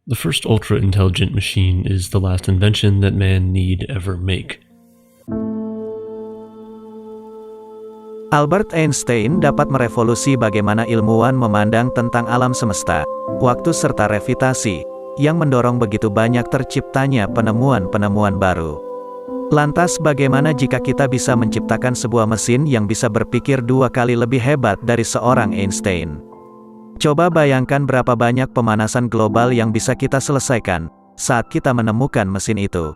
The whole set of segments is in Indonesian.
The first ultra-intelligent machine is the last invention that man need ever make. Albert Einstein dapat merevolusi bagaimana ilmuwan memandang tentang alam semesta, waktu serta gravitasi, yang mendorong begitu banyak terciptanya penemuan-penemuan baru. Lantas bagaimana jika kita bisa menciptakan sebuah mesin yang bisa berpikir 2 kali lebih hebat dari seorang Einstein? Coba bayangkan berapa banyak pemanasan global yang bisa kita selesaikan saat kita menemukan mesin itu.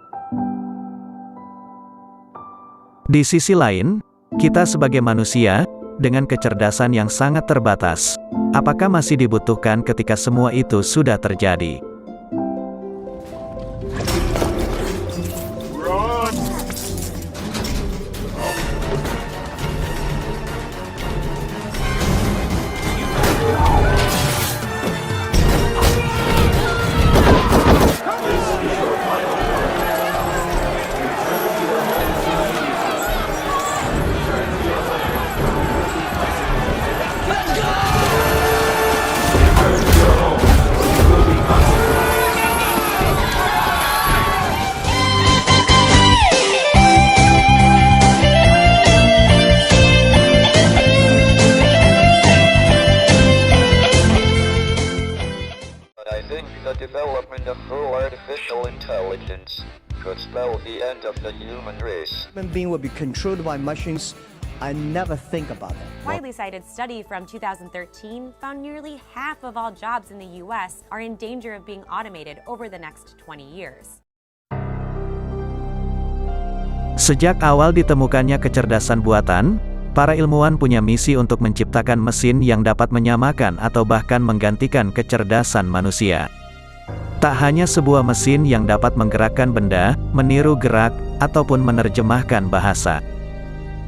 Di sisi lain, kita sebagai manusia, dengan kecerdasan yang sangat terbatas, apakah masih dibutuhkan ketika semua itu sudah terjadi? The development of full artificial intelligence could spell the end of the human race. Human being will be controlled by machines. I never think about that. Widely cited study from 2013 found nearly half of all jobs in the U.S. are in danger of being automated over the next 20 years. Sejak awal ditemukannya kecerdasan buatan, para ilmuwan punya misi untuk menciptakan mesin yang dapat menyamakan atau bahkan menggantikan kecerdasan manusia. Tak hanya sebuah mesin yang dapat menggerakkan benda, meniru gerak, ataupun menerjemahkan bahasa.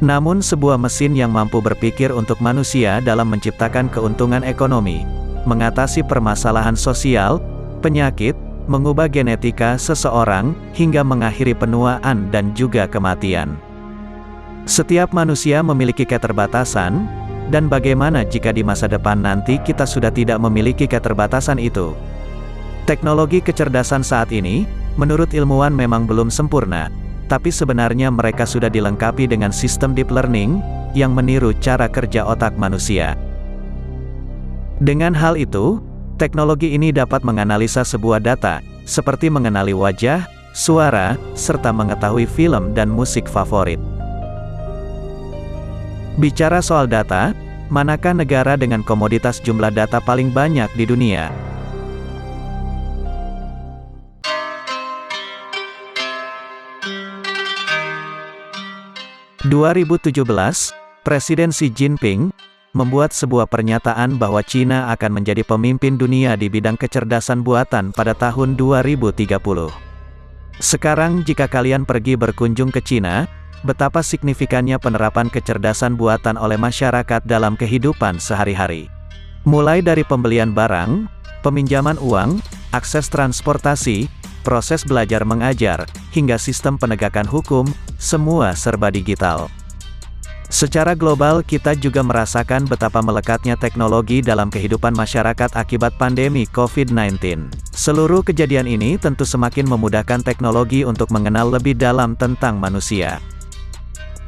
Namun sebuah mesin yang mampu berpikir untuk manusia dalam menciptakan keuntungan ekonomi, mengatasi permasalahan sosial, penyakit, mengubah genetika seseorang, hingga mengakhiri penuaan dan juga kematian. Setiap manusia memiliki keterbatasan, dan bagaimana jika di masa depan nanti kita sudah tidak memiliki keterbatasan itu? Teknologi kecerdasan saat ini, menurut ilmuwan memang belum sempurna, tapi sebenarnya mereka sudah dilengkapi dengan sistem deep learning, yang meniru cara kerja otak manusia. Dengan hal itu, teknologi ini dapat menganalisa sebuah data, seperti mengenali wajah, suara, serta mengetahui film dan musik favorit. Bicara soal data, manakah negara dengan komoditas jumlah data paling banyak di dunia? - 2017, Presiden Xi Jinping membuat sebuah pernyataan bahwa Cina akan menjadi pemimpin dunia di bidang kecerdasan buatan pada tahun 2030. Sekarang jika kalian pergi berkunjung ke Cina, betapa signifikannya penerapan kecerdasan buatan oleh masyarakat dalam kehidupan sehari-hari. Mulai dari pembelian barang, peminjaman uang, akses transportasi, proses belajar mengajar, hingga sistem penegakan hukum, semua serba digital. Secara global kita juga merasakan betapa melekatnya teknologi dalam kehidupan masyarakat akibat pandemi COVID-19. Seluruh kejadian ini tentu semakin memudahkan teknologi untuk mengenal lebih dalam tentang manusia.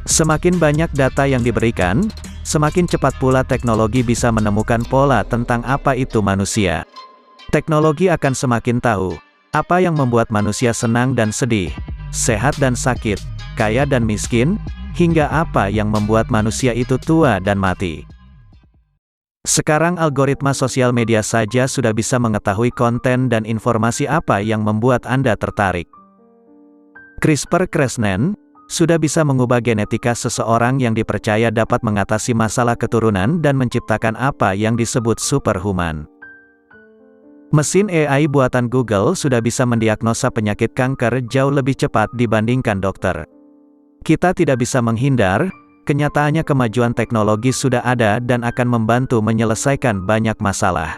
Semakin banyak data yang diberikan, semakin cepat pula teknologi bisa menemukan pola tentang apa itu manusia. Teknologi akan semakin tahu apa yang membuat manusia senang dan sedih, sehat dan sakit, kaya dan miskin, hingga apa yang membuat manusia itu tua dan mati. Sekarang algoritma sosial media saja sudah bisa mengetahui konten dan informasi apa yang membuat Anda tertarik. CRISPR-Cas9 sudah bisa mengubah genetika seseorang yang dipercaya dapat mengatasi masalah keturunan dan menciptakan apa yang disebut superhuman. Mesin AI buatan Google sudah bisa mendiagnosa penyakit kanker jauh lebih cepat dibandingkan dokter. Kita tidak bisa menghindar, kenyataannya kemajuan teknologi sudah ada dan akan membantu menyelesaikan banyak masalah.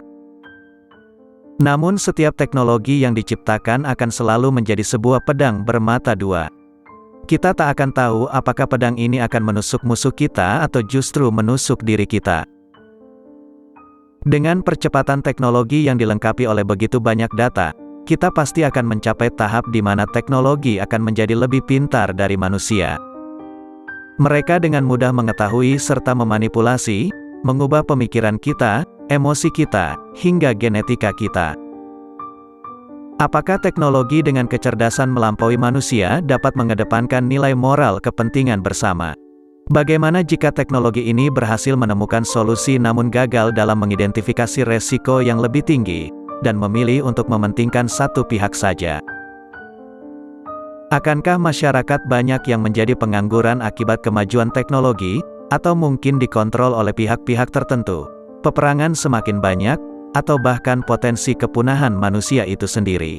Namun setiap teknologi yang diciptakan akan selalu menjadi sebuah pedang bermata dua. Kita tak akan tahu apakah pedang ini akan menusuk musuh kita atau justru menusuk diri kita. Dengan percepatan teknologi yang dilengkapi oleh begitu banyak data, kita pasti akan mencapai tahap di mana teknologi akan menjadi lebih pintar dari manusia. Mereka dengan mudah mengetahui serta memanipulasi, mengubah pemikiran kita, emosi kita, hingga genetika kita. Apakah teknologi dengan kecerdasan melampaui manusia dapat mengedepankan nilai moral kepentingan bersama? Bagaimana jika teknologi ini berhasil menemukan solusi namun gagal dalam mengidentifikasi resiko yang lebih tinggi, dan memilih untuk mementingkan satu pihak saja? Akankah masyarakat banyak yang menjadi pengangguran akibat kemajuan teknologi, atau mungkin dikontrol oleh pihak-pihak tertentu? Peperangan semakin banyak, atau bahkan potensi kepunahan manusia itu sendiri.